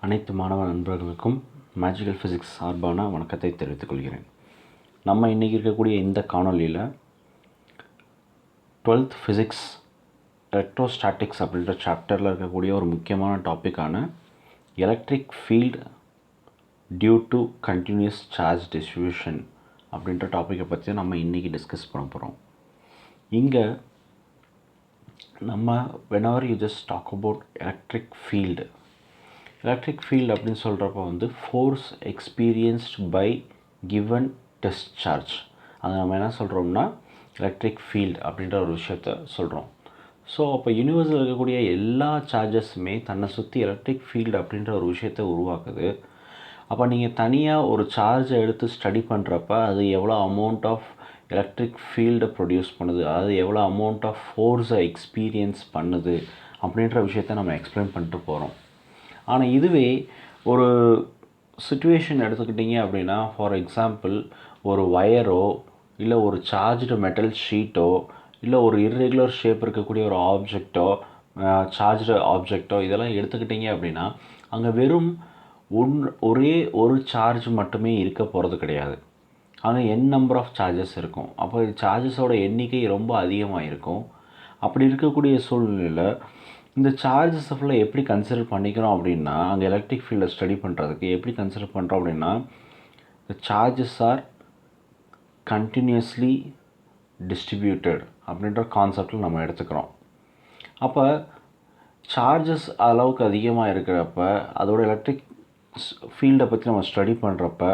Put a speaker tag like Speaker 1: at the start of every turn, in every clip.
Speaker 1: அனைத்து மாணவ நண்பர்களுக்கும் மேஜிக்கல் ஃபிசிக்ஸ் சார்பான வணக்கத்தை தெரிவித்துக் கொள்கிறேன். நம்ம இன்றைக்கி இருக்கக்கூடிய இந்த காணொலியில் 12th ஃபிசிக்ஸ் எலக்ட்ரோஸ்டாட்டிக்ஸ் அப்படின்ற சாப்டரில் இருக்கக்கூடிய ஒரு முக்கியமான டாப்பிக்கான electric field due to continuous charge distribution அப்படின்ற டாப்பிக்கை பற்றி நம்ம இன்றைக்கி டிஸ்கஸ் பண்ண போகிறோம். இங்கே நம்ம whenever you just talk about electric field அப்படின்னு சொல்கிறப்ப வந்து force experienced by given test charge, அதை நம்ம என்ன சொல்கிறோம்னா எலக்ட்ரிக் ஃபீல்டு அப்படின்ற ஒரு விஷயத்த சொல்கிறோம். ஸோ அப்போ யூனிவர்ஸில் இருக்கக்கூடிய எல்லா சார்ஜஸுமே தன்னை சுற்றி எலக்ட்ரிக் ஃபீல்டு அப்படின்ற ஒரு விஷயத்தை உருவாக்குது. அப்போ நீங்கள் தனியாக ஒரு சார்ஜை எடுத்து ஸ்டடி பண்ணுறப்ப அது எவ்வளோ அமௌண்ட் ஆஃப் எலக்ட்ரிக் ஃபீல்டை ப்ரொடியூஸ் பண்ணுது, அது எவ்வளோ அமௌண்ட் ஆஃப் ஃபோர்ஸை எக்ஸ்பீரியன்ஸ் பண்ணுது அப்படின்ற விஷயத்த நம்ம எக்ஸ்பிளைன் பண்ணிட்டு போகிறோம். ஆனால் இதுவே ஒரு சுச்சுவேஷன் எடுத்துக்கிட்டிங்க அப்படின்னா, ஃபார் எக்ஸாம்பிள் ஒரு வயரோ இல்லை ஒரு சார்ஜ்டு மெட்டல் ஷீட்டோ இல்லை ஒரு இர்ரெகுலர் ஷேப் இருக்கக்கூடிய ஒரு ஆப்ஜெக்டோ சார்ஜ்டு ஆப்ஜெக்டோ இதெல்லாம் எடுத்துக்கிட்டிங்க அப்படின்னா அங்கே வெறும் ஒரே ஒரு சார்ஜ் மட்டுமே இருக்க போகிறது கிடையாது. அங்கே n நம்பர் ஆஃப் சார்ஜஸ் இருக்கும். அப்போ சார்ஜஸோட எண்ணிக்கை ரொம்ப அதிகமாக இருக்கும். அப்படி இருக்கக்கூடிய சூழ்நிலையில் இந்த சார்ஜஸ் ஃபுல்லாக எப்படி கன்சிடர் பண்ணிக்கிறோம் அப்படின்னா, அங்கே எலக்ட்ரிக் ஃபீல்டை ஸ்டடி பண்ணுறதுக்கு எப்படி கன்சிடர் பண்ணுறோம் அப்படின்னா, the charges R continuously distributed அப்படின்ற கான்செப்டில் நம்ம எடுத்துக்கிறோம். அப்போ சார்ஜஸ் அளவுக்கு அதிகமாக இருக்கிறப்ப அதோட எலக்ட்ரிக் ஃபீல்டை பற்றி நம்ம ஸ்டடி பண்ணுறப்ப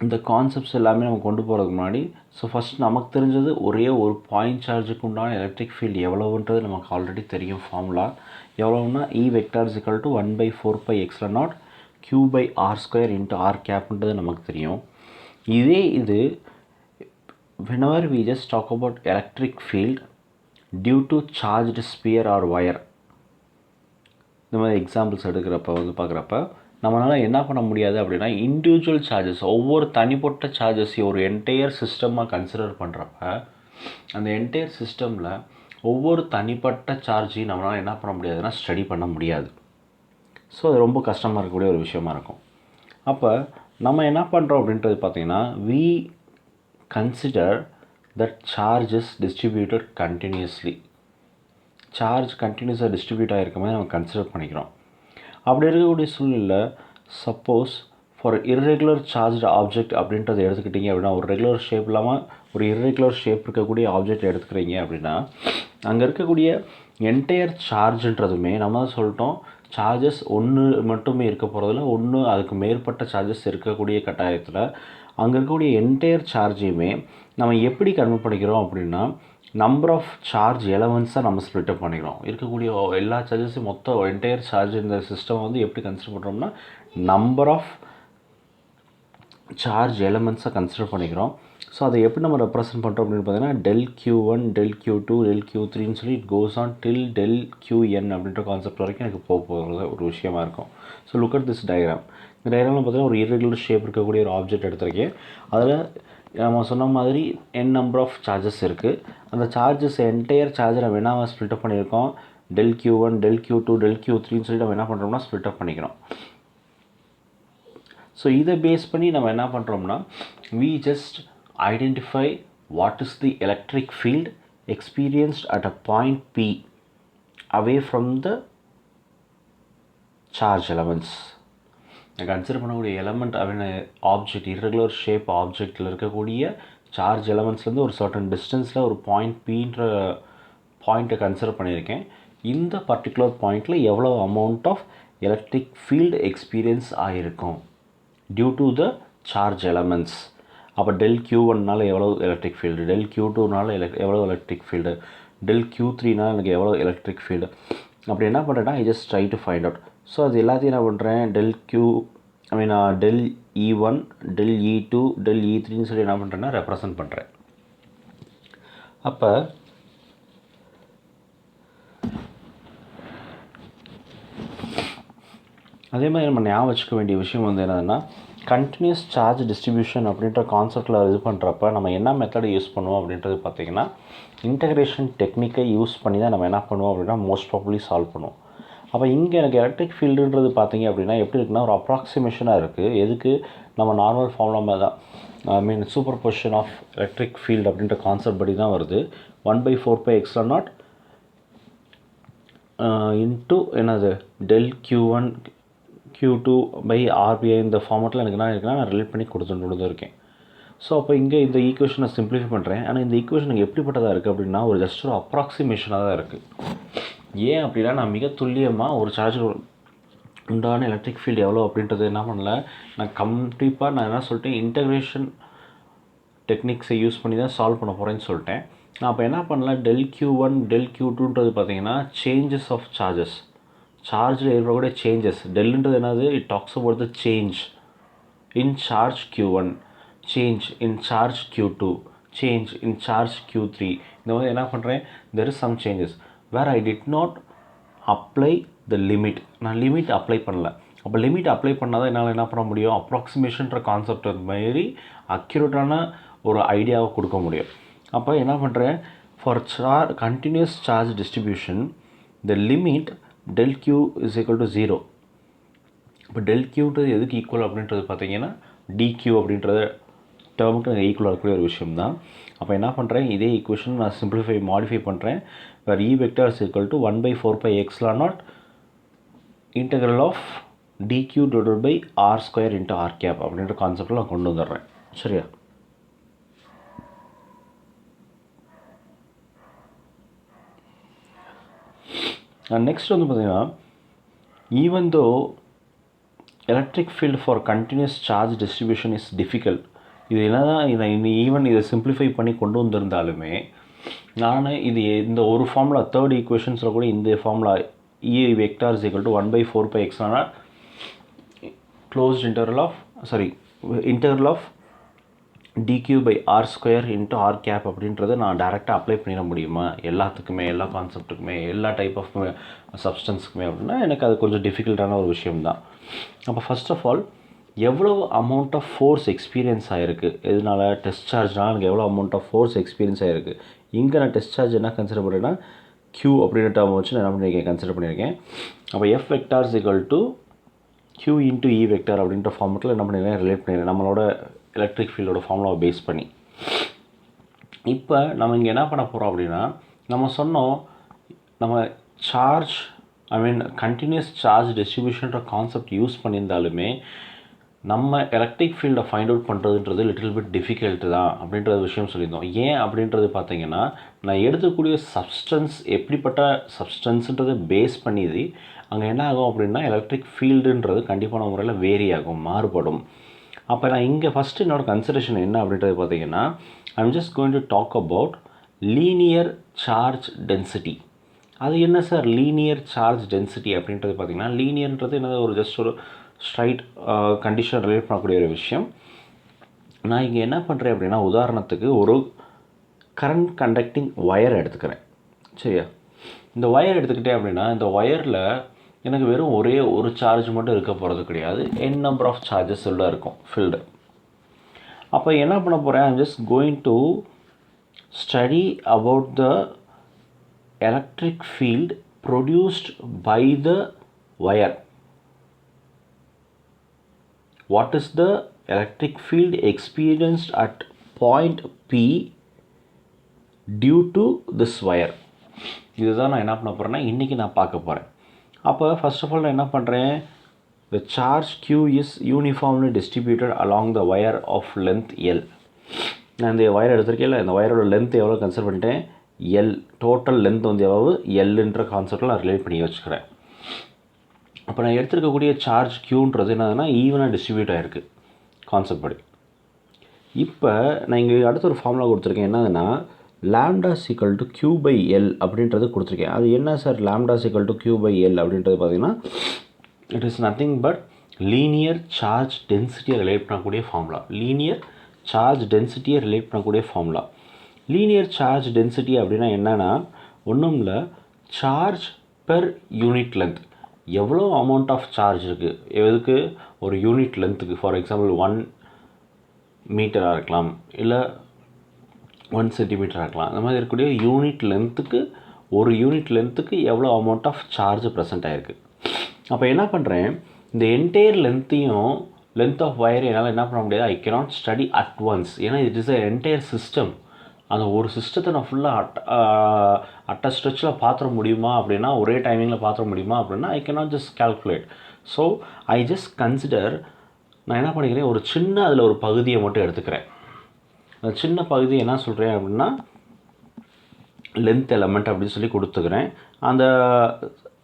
Speaker 1: இந்த கான்செப்ட்ஸ் எல்லாமே நம்ம கொண்டு போகிறதுக்கு முன்னாடி ஃபஸ்ட் நமக்கு தெரிஞ்சது ஒரே ஒரு பாயிண்ட் சார்ஜுக்கு உண்டான எலக்ட்ரிக் ஃபீல்டு எவ்வளவுன்றது நமக்கு ஆல்ரெடி தெரியும். ஃபார்முலா எவ்வளோன்னா E vector is equal to 1/4πε0 Q/r² into r கேப்ன்றது நமக்கு தெரியும். இது whenever we just talk about electric field due to charged sphere or wire, இந்த மாதிரி எக்ஸாம்பிள்ஸ் எடுக்கிறப்ப வந்து பார்க்குறப்ப நம்மளால் என்ன பண்ண முடியாது அப்படின்னா, இண்டிவிஜுவல் சார்ஜஸ் ஒவ்வொரு தனிப்பட்ட சார்ஜஸையும் ஒரு என்டையர் சிஸ்டமாக கன்சிடர் பண்ணுறப்ப அந்த என்டையர் சிஸ்டமில் ஒவ்வொரு தனிப்பட்ட சார்ஜையும் நம்மளால் என்ன பண்ண முடியாதுன்னா ஸ்டடி பண்ண முடியாது. ஸோ அது ரொம்ப கஷ்டமாக இருக்கக்கூடிய ஒரு விஷயமா இருக்கும். அப்போ நம்ம என்ன பண்ணுறோம் அப்படின்றது பார்த்திங்கன்னா, we consider that charge is distributed continuously. Charge கண்டினியூஸாக டிஸ்ட்ரிபியூட் ஆகிருக்க மாதிரி நம்ம கன்சிடர் பண்ணிக்கிறோம். அப்படி இருக்கக்கூடிய சூழ்நிலையில் suppose for irregular charged object அப்படின்றத எடுத்துக்கிட்டிங்க அப்படின்னா, ஒரு ரெகுலர் ஷேப் இல்லாமல் ஒரு இர்ரெகுலர் ஷேப் இருக்கக்கூடிய ஆப்ஜெக்ட் எடுத்துக்கிறீங்க அப்படின்னா, அங்கே இருக்கக்கூடிய என்டையர் சார்ஜுன்றதுமே நம்ம தான் சொல்லிட்டோம், சார்ஜஸ் ஒன்று மட்டுமே இருக்க போகிறதில்ல, ஒன்று அதுக்கு மேற்பட்ட சார்ஜஸ் இருக்கக்கூடிய கட்டாயத்தில் அங்கே இருக்கக்கூடிய என்டையர் சார்ஜையுமே நம்ம எப்படி கன்வெர்ட் பண்ணிக்கிறோம் அப்படின்னா, நம்பர் ஆஃப் சார்ஜ் எலமெண்ட்ஸாக நம்ம ஸ்ப்ளிட்டப் பண்ணிக்கிறோம். இருக்கக்கூடிய எல்லா சார்ஜஸும் மொத்தம் என்டையர் சார்ஜ் இந்த சிஸ்டம் வந்து எப்படி கன்சிடர் பண்ணுறோம்னா, நம்பர் ஆஃப் சார்ஜ் எலமெண்ட்ஸாக கன்சிடர் பண்ணிக்கிறோம். ஸோ அதை எப்படி நம்ம ரெப்ரசன்ட் பண்ணுறோம் அப்படின்னு பார்த்தீங்கன்னா, ΔQ1 ΔQ2 ΔQ3ன்னு சொல்லி it goes on till ΔQn அப்படின்ற கான்செப்ட் வரைக்கும் எனக்கு போகிறது ஒரு விஷயமா இருக்கும். So look at this diagram. இந்த டயக்ராமில் பார்த்தீங்கன்னா ஒரு இர்ரெகுலர் ஷேப் இருக்கக்கூடிய ஒரு ஆப்ஜெக்ட் எடுத்திருக்கேன். அதில் நம்ம சொன்ன மாதிரி n நம்பர் ஆஃப் சார்ஜஸ் இருக்குது. அந்த சார்ஜஸ் என்டையர் சார்ஜை நம்ம என்ன ஸ்ப்ளிட்டப் பண்ணியிருக்கோம், ΔQ1 ΔQ2 ΔQ3ன்னு சொல்லி நம்ம என்ன பண்ணுறோம்னா ஸ்ப்ளிட்டப் பண்ணிக்கிறோம். ஸோ இதை பேஸ் பண்ணி நம்ம என்ன பண்ணுறோம்னா, we just identify what is the electric field experienced at a point P away from the charge elements. Consider பண்ணக்கூடிய எலமெண்ட் அப்படின்னு ஆப்ஜெக்ட் இர்ரெகுலர் ஷேப் ஆப்ஜெக்டில் இருக்கக்கூடிய சார்ஜ் எலமெண்ட்ஸ்லேருந்து ஒரு சர்டன் டிஸ்டன்ஸில் ஒரு பாயிண்ட் Pன்ற பாயிண்ட்டை கன்சிடர் பண்ணியிருக்கேன். இந்த பர்டிகுலர் பாயிண்டில் எவ்வளோ amount of electric field experience ஆகிருக்கும் due to the charge elements. அப்போ ΔQ1னால எவ்வளோ எலக்ட்ரிக் ஃபீல்டு, ΔQ2னால எவ்வளோ எலக்ட்ரிக் ஃபீல்டு, ΔQ3னால் எனக்கு எவ்வளோ எலக்ட்ரிக் ஃபீல்டு அப்படி என்ன பண்ணுறேன்னா, I just try to find out. So அது எல்லாத்தையும் என்ன பண்ணுறேன், ΔE1 ΔE2 ΔE3ன்னு சொல்லி என்ன பண்ணுறேன்னா ரெப்ரசன்ட் பண்ணுறேன். அப்போ அதே மாதிரி நம்ம ஞாபகம் வச்சுக்க வேண்டிய விஷயம் வந்து என்னதுன்னா, கண்டினியூஸ் சார்ஜ் டிஸ்ட்ரிபியூஷன் அப்படின்ற கான்செப்டில் இது பண்ணுறப்ப நம்ம என்ன மெத்தடை யூஸ் பண்ணுவோம் அப்படின்றது பார்த்திங்கன்னா, இன்டகிரேஷன் டெக்னிக்கை யூஸ் பண்ணி தான் நம்ம என்ன பண்ணுவோம் அப்படின்னா மோஸ்ட் ப்ராபப்ளி சால்வ் பண்ணுவோம். அப்போ இங்கே எனக்கு எலக்ட்ரிக் ஃபீல்டுன்றது பார்த்தீங்க அப்படின்னா எப்படி இருக்குன்னா ஒரு அப்ராக்சிமேஷனாக இருக்குது. எதுக்கு நம்ம நார்மல் ஃபார்முலா தான் I mean superposition of electric field அப்படின்ற கான்செப்ட் படி தான் வருது. 1/4πε0 இன்ட்டு என்னது del Q1 Q2/RBI இந்த ஃபார்மெட்டில் எனக்கு என்ன இருக்குன்னா நான் ரிலேட் பண்ணி கொடுத்துட்டு இருக்கேன். ஸோ அப்போ இங்கே இந்த ஈக்குவேஷனை சிம்பிளிஃபை பண்ணுறேன். ஆனால் இந்த ஈக்குவேஷன் எப்படிப்பட்டதாக இருக்குது அப்படின்னா ஒரு ஜஸ்ட் ஒரு அப்ராக்சிமேஷனாக தான் இருக்குது. ஏன் அப்படின்னா நான் மிக துல்லியமாக ஒரு சார்ஜ் உண்டான எலக்ட்ரிக் ஃபீல்டு எவ்வளோ அப்படின்றது என்ன பண்ணல, நான் கண்டிப்பாக நான் என்ன சொல்லிட்டேன், இன்டகிரேஷன் டெக்னிக்ஸை யூஸ் பண்ணி தான் சால்வ் பண்ண போகிறேன்னு சொல்லிட்டேன். நான் அப்போ என்ன பண்ணலாம், del Q1 del Q2ன்றது பார்த்தீங்கன்னா சேஞ்சஸ் ஆஃப் சார்ஜஸ், சார்ஜில் ஏற்படக்கூடிய சேஞ்சஸ். டெல்ன்றது என்னது, it talks about the change in charge Q1, change in charge Q2, change in charge Q3. இந்த மாதிரி என்ன பண்ணுறேன், there is some changes where I did not apply the limit. நான் limit apply பண்ணல. அப்போ லிமிட் அப்ளை பண்ணால் தான் என்னால் என்ன பண்ண முடியும், அப்ராக்சிமேஷன்ற கான்செப்ட் மாரி அக்யூரேட்டான ஒரு ஐடியாவை கொடுக்க முடியும். அப்போ என்ன பண்ணுறேன், for continuous charge distribution the limit del Q is equal to 0. இப்போ del Qன்றது எதுக்கு ஈக்குவல் அப்படின்றது பார்த்தீங்கன்னா dQ அப்படின்றது டேர்முக்கு எனக்கு ஈக்குவலாக இருக்கக்கூடிய ஒரு விஷயம் தான். அப்போ என்ன பண்ணுறேன், இதே ஈக்குவேஷன் நான் சிம்பிளிஃபை மாடிஃபை பண்ணுறேன். வேர் E vector is equal to 1/4πε0 integral of dQ divided by R square into R cap அப்படின்ற கான்செப்டில் நான் கொண்டு வந்துடுறேன். சரியா? நெக்ஸ்ட் வந்து பார்த்தீங்கன்னா, even though electric field for continuous charge distribution is difficult. இது என்ன தான் ஈவன் இதை சிம்பிளிஃபை பண்ணி கொண்டு வந்திருந்தாலுமே நான் இது இந்த ஒரு ஃபார்முலா தேர்ட் ஈக்குவேஷன்ஸில் கூட இந்த formula E vector is equal to 1/4πε0 closed integral of dQ by R square into R cap அப்படின்றத நான் டேரெக்டாக அப்ளை பண்ணிட முடியுமா எல்லாத்துக்குமே, எல்லா கான்செப்ட்டுக்குமே, எல்லா டைப் ஆஃப் சப்ஸ்டன்ஸுக்குமே அப்படின்னா எனக்கு அது கொஞ்சம் டிஃபிகல்ட்டான ஒரு விஷயம்தான். அப்போ ஃபர்ஸ்ட் ஆஃப் ஆல் எவ்வளோ அமௌண்ட் ஆஃப் ஃபோர்ஸ் எக்ஸ்பீரியன்ஸ் ஆகிருக்கு, எதனால டெஸ்ட் சார்ஜ்னால் எனக்கு எவ்வளோ அமௌண்ட் ஆஃப் ஃபோர்ஸ் எக்ஸ்பீரியன்ஸ் ஆகிருக்கு. இங்கே நான் டெஸ்ட் சார்ஜ் என்ன கன்சிடர் பண்ணுறேன்னா Q அப்படின்ற டேர்ம் வச்சு நான் என்ன பண்ணியிருக்கேன், கன்சிடர் பண்ணியிருக்கேன். அப்போ F vector is equal to Q into E vector அப்படின்ற ஃபார்மெட்டில் என்ன பண்ணியிருக்கேன், ரிலேட் பண்ணியிருக்கேன் நம்மளோட எலக்ட்ரிக் ஃபீல்டோட ஃபார்முலாவை பேஸ் பண்ணி. இப்போ நம்ம இங்கே என்ன பண்ண போகிறோம் அப்படின்னா, நம்ம சொன்னோம் நம்ம சார்ஜ் கண்டினியூஸ் சார்ஜ் டிஸ்ட்ரிபியூஷன்ற கான்செப்ட் யூஸ் பண்ணியிருந்தாலுமே நம்ம எலக்ட்ரிக் ஃபீல்டை ஃபைண்ட் அவுட் பண்ணுறதுன்றது லிட்டில் பிட் டிஃபிகல்ட்டு தான் அப்படின்ற விஷயம் சொல்லியிருந்தோம். ஏன் அப்படின்றது பார்த்தீங்கன்னா, நான் எடுத்துக்கூடிய சப்ஸ்டன்ஸ் எப்படிப்பட்ட சப்ஸ்டன்ஸுன்றதை பேஸ் பண்ணிது அங்கே என்ன ஆகும் அப்படின்னா எலக்ட்ரிக் ஃபீல்டுன்றது கண்டிப்பான முறையில் வேரி ஆகும், மாறுபடும். அப்போ நான் இங்கே ஃபஸ்ட்டு என்னோடய கன்சிடரேஷன் என்ன அப்படின்றது பார்த்தீங்கன்னா, I'm just going to talk about linear charge density. அது என்ன சார் லீனியர் சார்ஜ் டென்சிட்டி அப்படின்றது பார்த்தீங்கன்னா, லீனியர்ன்றது என்னது, ஒரு ஜஸ்ட் ஒரு ஸ்ட்ரைட் கண்டிஷன் ரிலேட் பண்ணக்கூடிய ஒரு விஷயம். நான் இங்கே என்ன பண்ணுறேன் அப்படின்னா, உதாரணத்துக்கு ஒரு கரண்ட் கண்டக்டிங் ஒயர் எடுத்துக்கிறேன். சரியா? இந்த ஒயர் எடுத்துக்கிட்டேன் அப்படின்னா இந்த ஒயரில் எனக்கு வெறும் ஒரே ஒரு சார்ஜ் மட்டும் இருக்க போகிறது கிடையாது, n நம்பர் ஆஃப் சார்ஜஸ் உள்ள இருக்கும் ஃபீல்டு. அப்போ என்ன பண்ண போகிறேன், I'm just going to study about the electric field produced by the wire. What is the electric field experienced at point P due to this wire. இதுதான் நான் என்ன பண்ண போகிறேன்னா இன்றைக்கி நான் பார்க்க போகிறேன். அப்போ ஃபர்ஸ்ட் ஆஃப் ஆல் நான் என்ன பண்ணுறேன், the charge Q is uniformly distributed along the wire of length L. நான் இந்த ஒயர் எடுத்திருக்கேன், இந்த ஒயரோட லென்த் எவ்வளோ கன்சிடர் பண்ணிட்டேன், L. டோட்டல் லென்த் வந்து எவ்வளவு Lன்ற கான்செப்டில் நான் ரிலேட் பண்ணி வச்சுக்கிறேன். அப்போ நான் எடுத்துருக்கக்கூடிய சார்ஜ் Qன்றது என்னதுன்னா ஈவனாக டிஸ்ட்ரிபியூட் ஆகிருக்கு கான்செப்ட் படி. இப்போ நான் இங்கே அடுத்த ஒரு ஃபார்முலா கொடுத்துருக்கேன், என்னதுன்னா lambda is equal to Q by L அப்படின்றது கொடுத்துருக்கேன். அது என்ன sir lambda is equal to Q by L அப்படின்றது பார்த்தீங்கன்னா it is nothing but linear charge டென்சிட்டியை ரிலேட் பண்ணக்கூடிய ஃபார்முலா. லீனியர் சார்ஜ் டென்சிட்டியை ரிலேட் பண்ணக்கூடிய ஃபார்முலா. லீனியர் சார்ஜ் டென்சிட்டி அப்படின்னா என்னென்னா ஒன்றும் இல்லை, சார்ஜ் பெர் யூனிட் லென்த். எவ்வளோ அமௌண்ட் ஆஃப் சார்ஜ் இருக்குது எதுக்கு, ஒரு யூனிட் லென்த்துக்கு. ஃபார் எக்ஸாம்பிள் 1 மீட்டராக இருக்கலாம், இல்லை 1 சென்டிமீட்டராக இருக்கலாம். அந்த மாதிரி இருக்கக்கூடிய யூனிட் லென்த்துக்கு, ஒரு யூனிட் லென்த்துக்கு எவ்வளோ அமௌண்ட் ஆஃப் சார்ஜ் ப்ரெசென்ட் ஆகிருக்கு. அப்போ என்ன பண்ணுறேன், இந்த என்டையர் லென்த் ஆஃப் வயர் என்னால் என்ன பண்ண முடியாது, ஐ cannot ஸ்டடி அட் ஒன்ஸ். ஏன்னா it is a entire system. அந்த ஒரு சிஸ்டத்தை நான் ஃபுல்லாக அட்ட ஸ்ட்ரெச்சில் பார்த்துட முடியுமா அப்படின்னா, ஒரே டைமிங்கில் பார்த்துட முடியுமா அப்படின்னா, ஐ cannot just calculate. So I just consider, நான் என்ன பண்ணிக்கிறேன், ஒரு சின்ன அதில் ஒரு பகுதியை மட்டும் எடுத்துக்கிறேன். அந்த சின்ன பகுதி என்ன சொல்கிறேன் அப்படின்னா லென்த் எலமெண்ட் அப்படின்னு சொல்லி கொடுத்துக்கிறேன். அந்த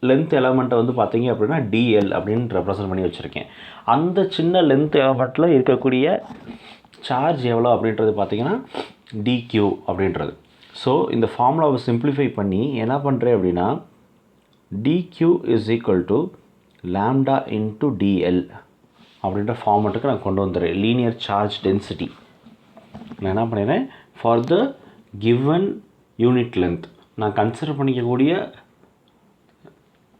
Speaker 1: லென்த் எலமெண்ட்டை வந்து பார்த்தீங்க அப்படின்னா டிஎல் அப்படின்னு ரெப்ரசன்ட் பண்ணி வச்சுருக்கேன். அந்த சின்ன லென்த் எலமெண்ட்டில் இருக்கக்கூடிய சார்ஜ் எவ்வளோ அப்படின்றது பார்த்தீங்கன்னா டிக்யூ அப்படின்றது. ஸோ இந்த ஃபார்முலாவை சிம்பிளிஃபை பண்ணி என்ன பண்ணுறேன் அப்படின்னா d q is equal to lambda into d l அப்படின்ற ஃபார்மேட்டுக்கு நான் கொண்டு வந்துடுறேன். லீனியர் சார்ஜ் டென்சிட்டி நான் என்ன பண்ணிடுறேன், for the given unit length நான் கன்சிடர் பண்ணிக்கக்கூடிய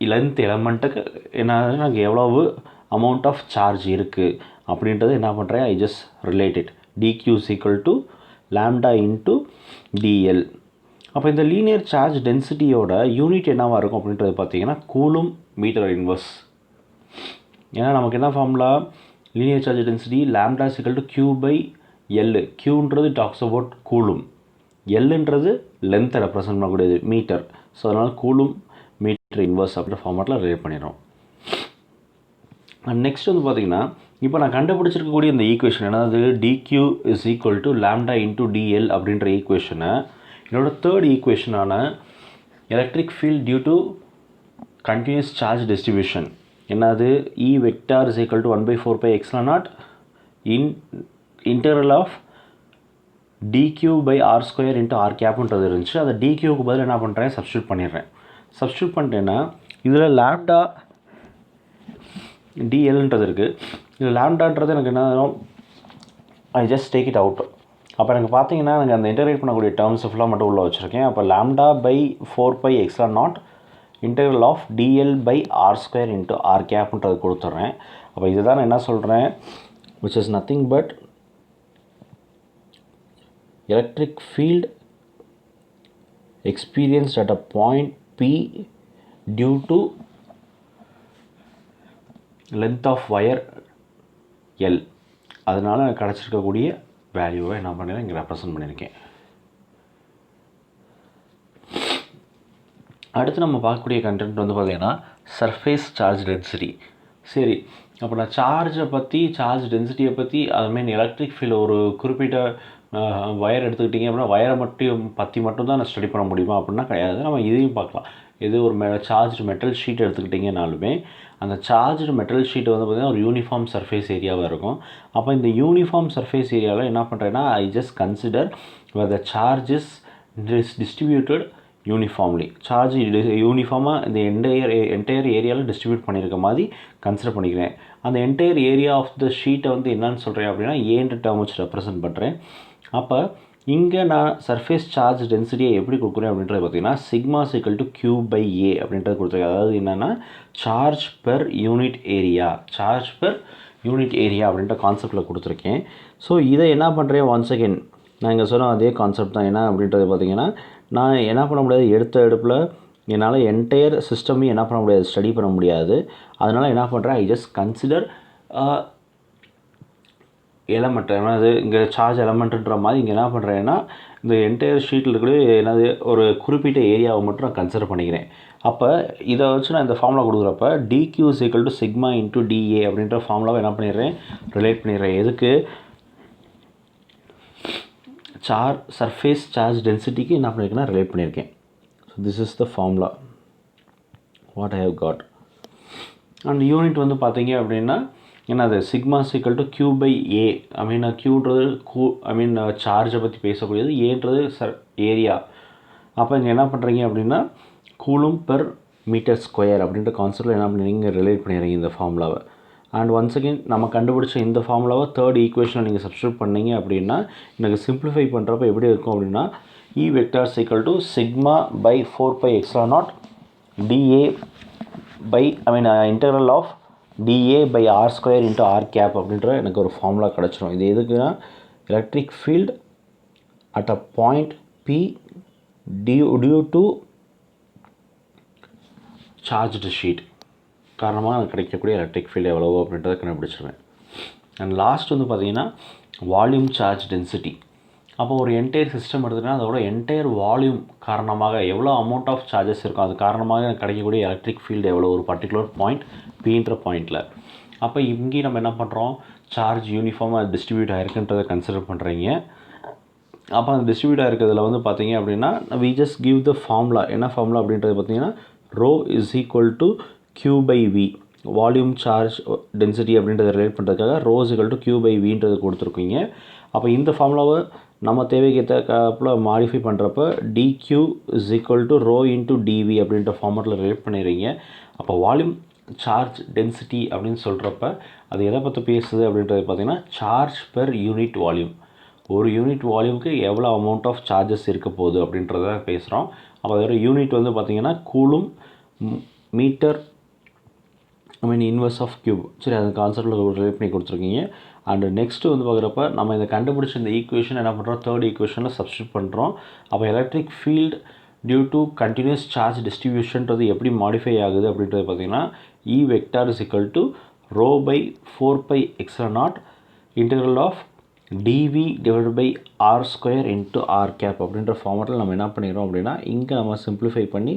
Speaker 1: லென்த் எலமெண்ட்டுக்கு என்ன எனக்கு எவ்வளவு அமௌண்ட் ஆஃப் சார்ஜ் இருக்குது அப்படின்றது என்ன பண்ணுறேன், I just related d q is equal to lambda into d l. அப்போ இந்த லீனியர் சார்ஜ் டென்சிட்டியோட யூனிட் என்னவாக இருக்கும் அப்படின்றது பார்த்தீங்கன்னா கூலும் மீட்டர் இன்வர்ஸ். ஏன்னா நமக்கு என்ன formula, linear charge density lambda is equal to Q by L. கியூன்றது டாக்ஸ் அபவுட் கூலும், எல்ன்றது லென்த்தை ரெப்ரசன்ட் பண்ணக்கூடியது மீட்டர். ஸோ அதனால் கூலும் மீட்டர் இன்வர்ஸ் அப்படின்ற ஃபார்மேட்டில் ரிலேட் பண்ணிடுறோம். நெக்ஸ்ட் வந்து பார்த்திங்கன்னா இப்போ நான் கண்டுபிடிச்சிருக்கக்கூடிய இந்த ஈக்குவேஷன் என்னது, d q is equal to lambda into d l அப்படின்ற ஈக்குவேஷனை என்னோடய தேர்ட் ஈக்குவேஷனான electric field due to continuous charge distribution என்னது, E vector is equal to 1/4 extra naught integral of dq by r square into r கேப்ன்றது இருந்துச்சு. அதை dqக்கு பதில் என்ன பண்ணுறேன், சப்ஸ்டியூட் பண்ணிடுறேன். சப்ஸ்டியூட் பண்ணிட்டேன்னா இதில் லாம்டா டிஎல்ன்றது இருக்குது. இதில் லாம்டான்றது எனக்கு என்ன, I just take it out. அப்போ எனக்கு பார்த்தீங்கன்னா எனக்கு அந்த இன்டகிரேட் பண்ணக்கூடிய டேர்ம்ஸ் ஃபுல்லாக மட்டும் உள்ளே வச்சுருக்கேன். அப்போ lambda by 4 extra naught integral of d l by r square into r கேப்ன்றது கொடுத்துட்றேன். அப்போ இதுதான் நான் என்ன சொல்கிறேன், which is nothing but electric field experienced at a point P due to length of wire L. அதனால் எனக்கு கிடச்சிருக்கக்கூடிய வேல்யூவை என்ன பண்ணிடுறேன், இங்கே ரெப்ரசன்ட் பண்ணியிருக்கேன். அடுத்து நம்ம பார்க்கக்கூடிய கண்டென்ட் வந்து பார்த்திங்கன்னா சர்ஃபேஸ் சார்ஜ் டென்சிட்டி. சரி, அப்போ நான் சார்ஜ் டென்சிட்டியை பற்றி அதுமாரி எலக்ட்ரிக் ஃபீல்டு ஒரு குறிப்பிட்ட வயர் எடுத்துக்கிட்டிங்க அப்படின்னா வயரை மட்டும் தான் நான் ஸ்டடி பண்ண முடியுமா அப்படின்னா கிடையாது. நம்ம இதையும் பார்க்கலாம். இது ஒரு சார்ஜ் மெட்டல் ஷீட் எடுத்துக்கிட்டிங்கனாலுமே அந்த சார்ஜ் மெட்டல் ஷீட் வந்து பார்த்திங்கன்னா ஒரு யூனிஃபார்ம் சர்ஃபேஸ் ஏரியாவாக இருக்கும். அப்போ இந்த யூனிஃபார்ம் சர்ஃபேஸ் ஏரியாவில் என்ன பண்ணுறேன்னா I just consider where the charge is distributed uniformly. சார்ஜ் யூனிஃபார்மாக இந்த என்டையர் ஏரியாவில் டிஸ்ட்ரிபியூட் பண்ணியிருக்க மாதிரி கன்சிடர் பண்ணிக்கிறேன். அந்த என்டையர் ஏரியா ஆஃப் த ஷீட்டை வந்து என்னன்னு சொல்கிறேன் அப்படின்னா ஏன்ற டேர்ம் வச்சு ரெப்ரசன்ட் பண்ணுறேன். அப்போ இங்கே நான் சர்ஃபேஸ் சார்ஜ் டென்சிட்டியை எப்படி கொடுக்குறேன் அப்படின்றது பார்த்திங்கன்னா sigma equal to Q by ஏ அப்படின்றது கொடுத்துருக்கேன். அதாவது என்னென்னா சார்ஜ் பெர் யூனிட் ஏரியா அப்படின்ற கான்செப்டில் கொடுத்துருக்கேன். ஸோ இதை என்ன பண்ணுறேன், ஒன்ஸ் அகெயின் நான் இங்கே சொன்ன அதே கான்செப்ட் தான். என்ன அப்படின்றது பார்த்திங்கன்னா நான் என்ன பண்ண முடியாது, எடுப்பில் என்னால் என்டையர் சிஸ்டமே என்ன பண்ண முடியாது, ஸ்டடி பண்ண முடியாது. அதனால் என்ன பண்ணுறேன், ஐ ஜஸ்ட் கன்சிடர் எலமெண்ட். என்னது இங்கே சார்ஜ் எலமெண்ட்டுன்ற மாதிரி இங்கே என்ன பண்ணுறேன்னா இந்த என்டையர் ஷீட்டில் இருக்கக்கூடிய என்னது ஒரு குறிப்பிட்ட ஏரியாவை மட்டும் நான் கன்சிடர் பண்ணிக்கிறேன். அப்போ இதை வச்சு நான் இந்த ஃபார்முலா கொடுக்குறப்ப d q is equal to sigma into d a அப்படின்ற ஃபார்முலாவை என்ன பண்ணிடுறேன், ரிலேட் பண்ணிடுறேன். எதுக்கு, சர்ஃபேஸ் சார்ஜ் டென்சிட்டிக்கு என்ன பண்ணியிருக்கேன்னா ரிலேட் பண்ணியிருக்கேன். So this is the formula what I have got. And unit வந்து பார்த்தீங்க அப்படின்னா என்னது sigma equal to Q by A. கியூன்றது சார்ஜை பற்றி பேசக்கூடியது, ஏன்றது ஏரியா. அப்போ இங்கே என்ன பண்ணுறீங்க அப்படின்னா கூலும் பெர் மீட்டர் ஸ்கொயர் அப்படின்ற கான்செப்டில் என்ன பண்ணுறீங்க, ரிலேட் பண்ணிடுறீங்க இந்த ஃபார்முலாவை. அண்ட் ஒன்ஸ் அகெயின் நம்ம கண்டுபிடிச்ச இந்த ஃபார்முலாவை தேர்ட் ஈக்குவேஷனை நீங்கள் சப்ஸ்டியூட் பண்ணிங்க அப்படின்னா எனக்கு சிம்பிளிஃபை பண்ணுறப்ப எப்படி இருக்கும் அப்படின்னா E vector equal to sigma by 4 extra naught d A by integral of d A by r square into r cap அப்படின்ற எனக்கு ஒரு ஃபார்முலா கிடச்சிரும். இது எதுக்குன்னா electric field at a point P due to charged sheet. காரணமாக அது கிடைக்கக்கூடிய எலக்ட்ரிக் ஃபீல்டு எவ்வளவோ அப்படின்றத கண்டுபிடிச்சிருவேன். அண்ட் லாஸ்ட் வந்து பார்த்திங்கன்னா வால்யூம் சார்ஜ் டென்சிட்டி. அப்போ ஒரு என்டையர் சிஸ்டம் எடுத்துகிட்டா அதோட என்டையர் வால்யூம் காரணமாக எவ்வளோ அமௌண்ட் ஆஃப் சார்ஜஸ் இருக்கும், அது காரணமாக எனக்கு கிடைக்கக்கூடிய எலக்ட்ரிக் ஃபீல்டு எவ்வளோ ஒரு பர்டிகுலர் பாயிண்ட் பீன்ற பாயிண்டில். அப்போ இங்கேயும் நம்ம என்ன பண்ணுறோம், சார்ஜ் யூனிஃபார்மாக டிஸ்ட்ரிபியூட் ஆகிருக்குன்றதை கன்சிடர் பண்ணுறீங்க. அப்போ அந்த டிஸ்ட்ரிபியூட் ஆகிருக்கிறதுல வந்து பார்த்தீங்க அப்படின்னா we just give the formula. என்ன ஃபார்முலா அப்படின்றது பார்த்தீங்கன்னா rho is equal to Q/V, volume charge density அப்படின்றத ரிலேட் பண்ணுறதுக்காக ரோ இஸ் ஈக்குவல் டு Q/Vன்றது கொடுத்துருக்கீங்க. அப்போ இந்த ஃபார்முலாவை நம்ம தேவைக்கு ஏற்றாப்புல மாடிஃபை பண்ணுறப்ப dq is equal to rho into dv அப்படின்ற ஃபார்மேட்டில் ரிலேட் பண்ணிடுறீங்க. அப்போ வால்யூம் சார்ஜ் டென்சிட்டி அப்படின்னு சொல்கிறப்ப அது எதை பற்றி பேசுது அப்படின்றது பார்த்திங்கன்னா சார்ஜ் பெர் யூனிட் வால்யூம். ஒரு யூனிட் வால்யூமுக்கு எவ்வளோ அமௌண்ட் ஆஃப் சார்ஜஸ் இருக்க போகுது அப்படின்றத பேசுகிறோம். அப்போ அதோட யூனிட் வந்து பார்த்திங்கன்னா coulomb metre inverse of cube. சரி, அது கான்செப்டில் ரிலேட் பண்ணி கொடுத்துருக்கீங்க. அண்டு நெக்ஸ்ட்டு வந்து பார்க்குறப்ப நம்ம இதை கண்டுபிடிச்ச இந்த ஈக்குவேஷன் என்ன பண்ணுறோம், தேர்ட் ஈக்குவேஷனில் சப்ஸ்டியூட் பண்ணுறோம். அப்போ electric field due to continuous charge டிஸ்ட்ரிபியூஷன்றது எப்படி மாடிஃபை ஆகுது அப்படின்றது பார்த்திங்கன்னா E vector is equal to rho by 4πε0 integral of dv divide by r square into r cap அப்படின்ற ஃபார்மேட்டில் நம்ம என்ன பண்ணிடுறோம் அப்படின்னா இங்கே நம்ம சிம்பிளிஃபை பண்ணி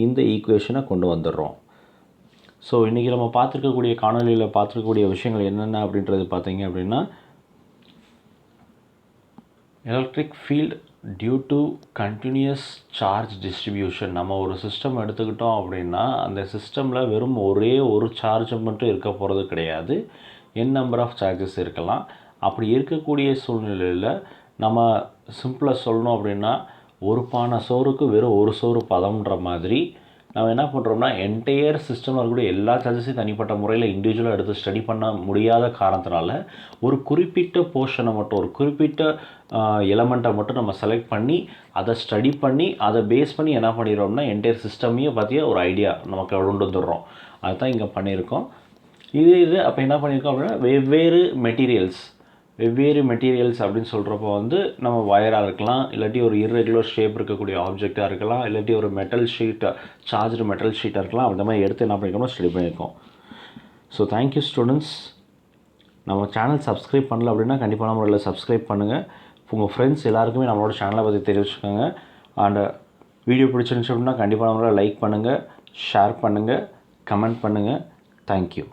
Speaker 1: இந்த ஈக்குவேஷனை கொண்டு வந்துடுறோம். ஸோ இன்றைக்கி நம்ம பார்த்துருக்கக்கூடிய காணொலியில் பார்த்துருக்கக்கூடிய விஷயங்கள் என்னென்ன அப்படின்றது பார்த்தீங்க அப்படின்னா electric field due to continuous charge distribution. நம்ம ஒரு சிஸ்டம் எடுத்துக்கிட்டோம் அப்படின்னா அந்த சிஸ்டமில் வெறும் ஒரே ஒரு சார்ஜ் மட்டும் இருக்க போகிறது கிடையாது, n நம்பர் ஆஃப் சார்ஜஸ் இருக்கலாம். அப்படி இருக்கக்கூடிய சூழ்நிலையில் நம்ம சிம்பிளாக சொல்லணும் அப்படின்னா ஒரு பானை சோறுக்கு வெறும் ஒரு சோறு பதம்ன்ற மாதிரி நம்ம என்ன பண்ணுறோம்னா என்டையர் சிஸ்டமில் இருக்கக்கூடிய எல்லா சார்ஜஸையும் தனிப்பட்ட முறையில் இண்டிவிஜுவலாக எடுத்து ஸ்டடி பண்ண முடியாத காரணத்தினால ஒரு குறிப்பிட்ட போர்ஷனை மட்டும் ஒரு குறிப்பிட்ட எலமெண்ட்டை மட்டும் நம்ம செலக்ட் பண்ணி அதை ஸ்டடி பண்ணி அதை பேஸ் பண்ணி என்ன பண்ணிடுறோம்னா என்டையர் சிஸ்டமையும் பற்றிய ஒரு ஐடியா நமக்கு கொண்டு வந்துடுறோம். அதுதான் இங்கே பண்ணியிருக்கோம். இது அப்போ என்ன பண்ணியிருக்கோம் அப்படின்னா வெவ்வேறு மெட்டீரியல்ஸ் அப்படின்னு சொல்கிறப்போ வந்து நம்ம வயராக இருக்கலாம், இல்லாட்டி ஒரு இர்ரெகுலர் ஷேப் இருக்கக்கூடிய ஆப்ஜெக்டாக இருக்கலாம், இல்லாட்டி ஒரு மெட்டல் ஷீட்டாக சார்ஜ்டு மெட்டல் ஷீட்டாக இருக்கலாம். அந்த மாதிரி எடுத்து என்ன பண்ணியிருக்கோம்னா ஸ்டடி பண்ணியிருக்கோம். So thank you students. நம்ம சேனல் சப்ஸ்கிரைப் பண்ணல அப்படின்னா கண்டிப்பான முறையில் சப்ஸ்கிரைப் பண்ணுங்கள். உங்கள் ஃப்ரெண்ட்ஸ் எல்லாருக்குமே நம்மளோட சேனலை பற்றி தெரிவிச்சுக்கோங்க. அண்ட் வீடியோ பிடிச்சிருந்துச்சு அப்படின்னா கண்டிப்பான முறையில் லைக் பண்ணுங்கள், ஷேர் பண்ணுங்கள், கமெண்ட் பண்ணுங்கள். தேங்க்யூ.